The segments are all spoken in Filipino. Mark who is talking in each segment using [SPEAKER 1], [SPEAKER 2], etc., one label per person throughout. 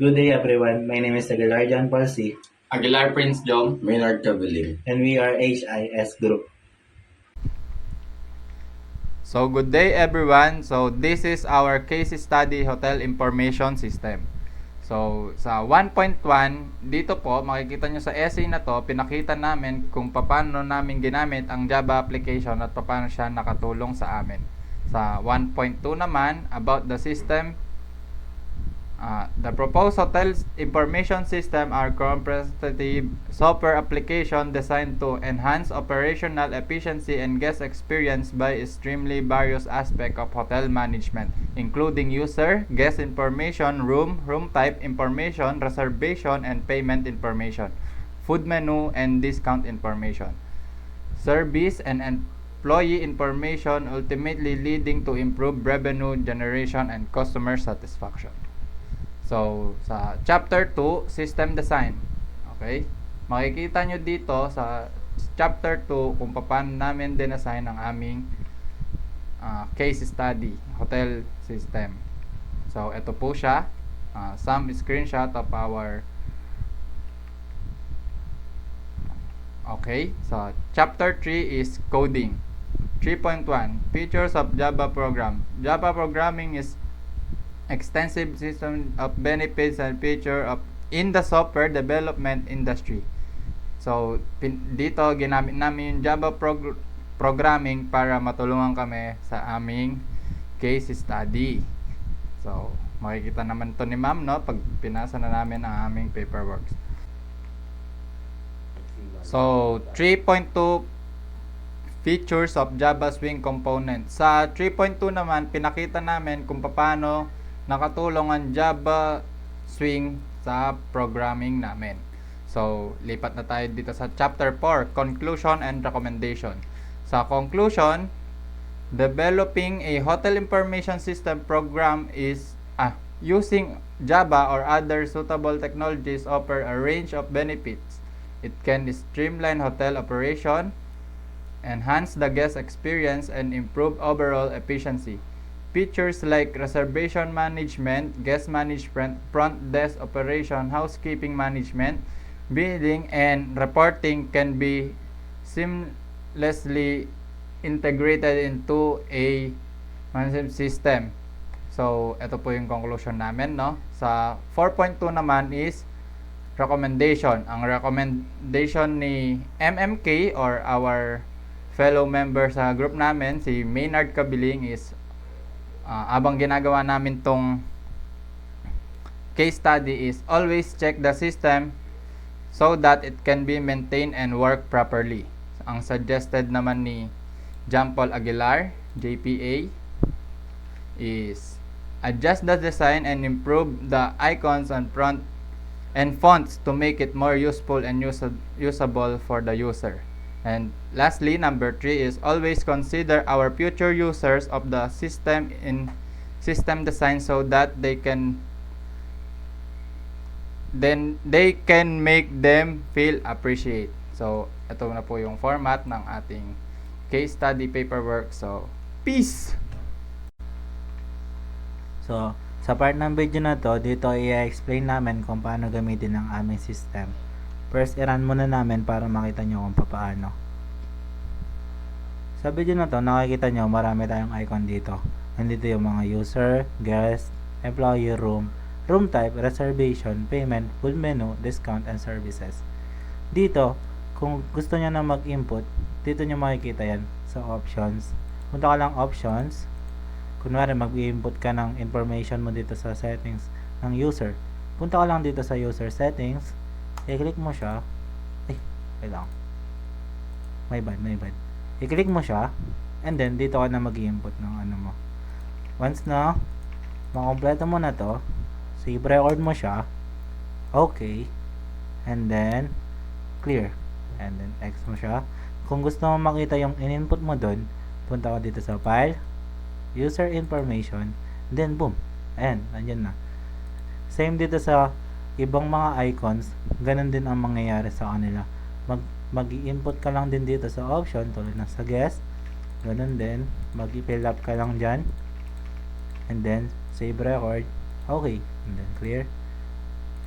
[SPEAKER 1] Good day everyone, my name is Aguilar John Palsi
[SPEAKER 2] Aguilar Prince Jom,
[SPEAKER 3] Maynard Cabiling.
[SPEAKER 1] and we are HIS Group.
[SPEAKER 4] So good day everyone. So this is our case study hotel information system. So sa 1.1 dito po makikita nyo sa essay na to, pinakita namin kung paano namin ginamit ang Java application at paano siya nakatulong sa amin. Sa 1.2 naman about the system, the proposed hotel information system are comprehensive software application designed to enhance operational efficiency and guest experience by extremely various aspects of hotel management, including user, guest information, room type information, reservation and payment information, food menu and discount information, service and employee information, ultimately leading to improved revenue generation and customer satisfaction. So, sa chapter 2, system design. Okay? Makikita nyo dito sa chapter 2 kung paano namin din-assign ang aming case study, hotel system. So, ito po siya. Some screenshot of our Okay, so chapter 3 is coding. 3.1 Features of Java program. Java programming is extensive system of benefits and feature of in the software development industry. So dito ginamit namin yung Java programming para matulungan kami sa aming case study. So makikita naman to ni ma'am, no, pag pinasa na namin ang aming paperwork. So 3.2 features of Java Swing component. Sa 3.2 naman pinakita namin kung paano nakatulong ang Java Swing sa programming namin. So, lipat na tayo dito sa chapter 4, conclusion and recommendation. Sa conclusion, developing a hotel information system program is using Java or other suitable technologies offer a range of benefits. It can streamline hotel operation, enhance the guest experience, and improve overall efficiency. Features like reservation management, guest management, front desk operation, housekeeping management, billing, and reporting can be seamlessly integrated into a management system. So, ito po yung conclusion namin, no? Sa 4.2 naman is recommendation. Ang recommendation ni MMK or our fellow member sa group namin, si Maynard Cabiling, is abang ginagawa namin tong case study is always check the system so that it can be maintained and work properly. Ang suggested naman ni John Paul Aguilar, JPA, is adjust the design and improve the icons and front and fonts to make it more useful and usable for the user. And lastly, number 3 is always consider our future users of the system in system design so that they can make them feel appreciate. So, ito na po yung format ng ating case study paperwork. So, peace!
[SPEAKER 1] So, sa part ng video na to, dito i-explain namin kung paano gamitin ang aming system. First, i-run muna namin para makita nyo kung paano. Sa video na to, nakikita nyo marami tayong icon dito. Nandito yung mga user, guest, employee, room type, reservation, payment, full menu, discount, and services. Dito, kung gusto nyo na mag-input, dito nyo makikita yan sa options. Punta ka lang options. Kunwari mag-input ka ng information mo dito sa settings ng user. Punta ka lang dito sa user settings. I-click mo siya. Wait lang. My bad. I-click mo siya. And then, dito ka na mag-input ng ano mo. Once na makompleto mo na to, save record mo siya. Okay. And then, clear. And then, X mo siya. Kung gusto mo makita yung in-input mo dun, punta ka dito sa file, user information, then boom. Ayan, nandyan na. Same dito sa ibang mga icons, ganun din ang mangyayari sa kanila. Mag-i-input ka lang din dito sa option, tulad ng sa guest, ganun din, mag-i-fill up ka lang dyan, and then save record, okay, and then clear,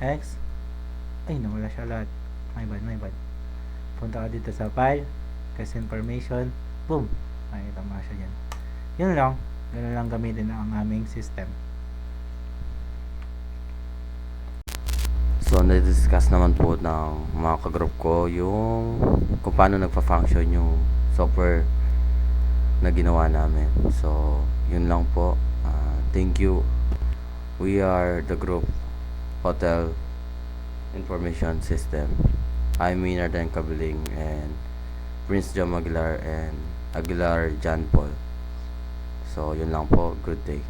[SPEAKER 1] X. Ay, nawala siya lahat. My bad. Punta ka dito sa file, case information, boom. Makikita mo siya dyan. Yun lang. Ganun lang gamitin ang aming system.
[SPEAKER 3] So, na-discuss naman po ng mga kagroup ko yung kung paano nagpa-function yung software na ginawa namin. So, yun lang po. Thank you. We are the group Hotel Information System. I'm Minardan Kabiling and Prince Jom Aguilar and Aguilar John Paul. So, yun lang po. Good day.